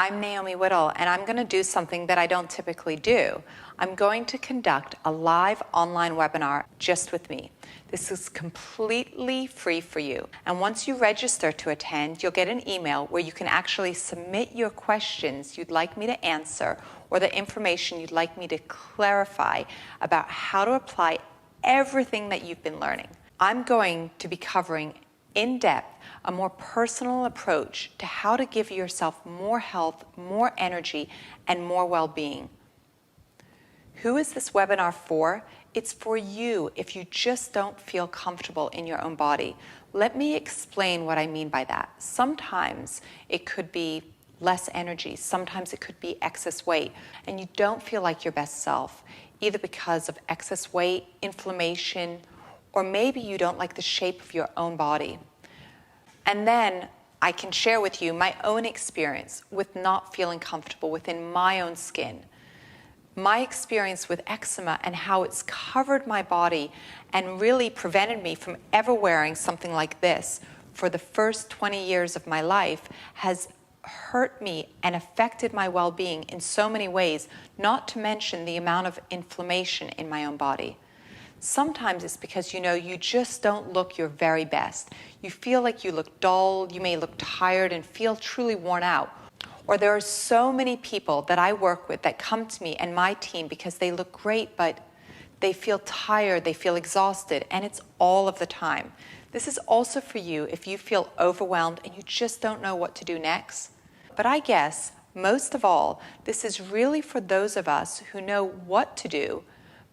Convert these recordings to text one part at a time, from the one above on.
I'm Naomi Whittle, and I'm going to do something that I don't typically do. I'm going to conduct a live online webinar just with me. This is completely free for you. And once you register to attend, you'll get an email where you can actually submit your questions you'd like me to answer or the information you'd like me to clarify about how to apply everything that you've been learning. I'm going to be covering in depth a more personal approach to how to give yourself more health, more energy, and more well-being. Who is this webinar for? It's for you if you just don't feel comfortable in your own body. Let me explain what I mean by that. Sometimes it could be less energy, sometimes it could be excess weight, and you don't feel like your best self, either because of excess weight, inflammation, or maybe you don't like the shape of your own body. And then I can share with you my own experience with not feeling comfortable within my own skin. My experience with eczema and how it's covered my body and really prevented me from ever wearing something like this for the first 20 years of my life has hurt me and affected my well-being in so many ways, not to mention the amount of inflammation in my own body. Sometimes it's because you just don't look your very best. You feel like you look dull, you may look tired and feel truly worn out. Or there are so many people that I work with that come to me and my team because they look great, but they feel tired, they feel exhausted, and it's all of the time. This is also for you if you feel overwhelmed and you just don't know what to do next. But I guess, most of all, this is really for those of us who know what to do,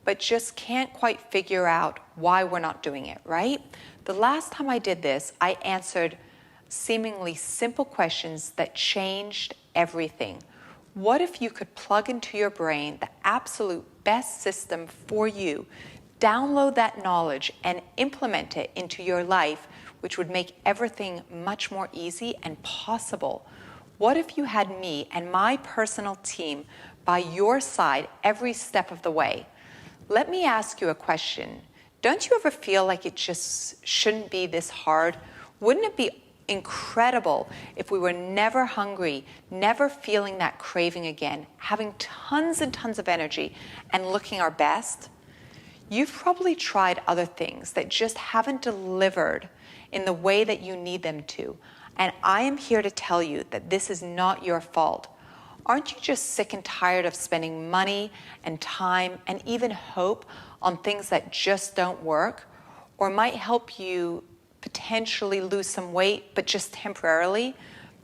but just can't quite figure out why we're not doing it, right? The last time I did this, I answered seemingly simple questions that changed everything. What if you could plug into your brain the absolute best system for you, download that knowledge and implement it into your life, which would make everything much more easy and possible? What if you had me and my personal team by your side every step of the way? Let me ask you a question. Don't you ever feel like it just shouldn't be this hard? Wouldn't it be incredible if we were never hungry, never feeling that craving again, having tons and tons of energy and looking our best? You've probably tried other things that just haven't delivered in the way that you need them to. And I am here to tell you that this is not your fault. Aren't you just sick and tired of spending money and time and even hope on things that just don't work or might help you potentially lose some weight, but just temporarily,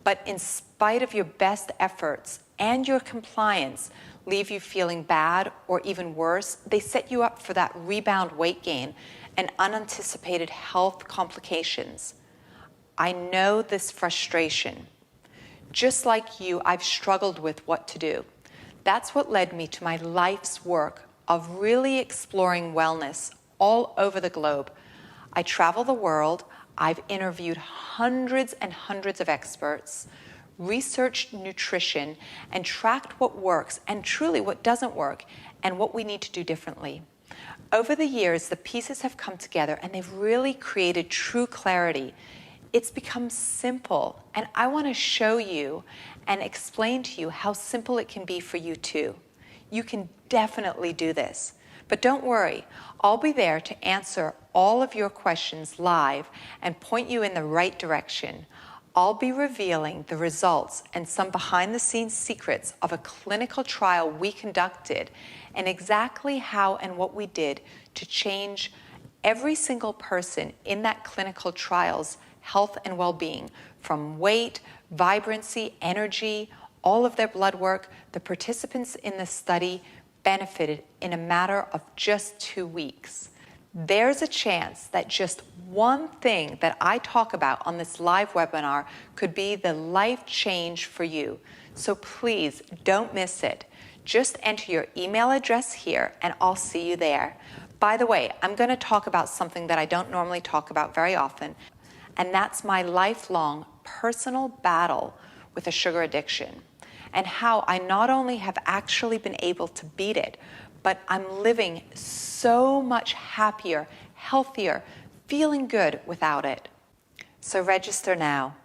but in spite of your best efforts and your compliance, leave you feeling bad or even worse? They set you up for that rebound weight gain and unanticipated health complications. I know this frustration. Just like you, I've struggled with what to do. That's what led me to my life's work of really exploring wellness all over the globe. I travel the world. I've interviewed hundreds and hundreds of experts, researched nutrition, and tracked what works and truly what doesn't work and what we need to do differently. Over the years, the pieces have come together and they've really created true clarity. It's become simple, and I want to show you and explain to you how simple it can be for you too. You can definitely do this. But don't worry, I'll be there to answer all of your questions live and point you in the right direction. I'll be revealing the results and some behind-the-scenes secrets of a clinical trial we conducted and exactly how and what we did to change every single person in that clinical trial's health and well-being, from weight, vibrancy, energy, all of their blood work. The participants in the study benefited in a matter of just 2 weeks. There's a chance that just one thing that I talk about on this live webinar could be the life change for you. So please don't miss it. Just enter your email address here and I'll see you there. By the way, I'm going to talk about something that I don't normally talk about very often, and that's my lifelong personal battle with a sugar addiction and how I not only have actually been able to beat it, but I'm living so much happier, healthier, feeling good without it. So register now.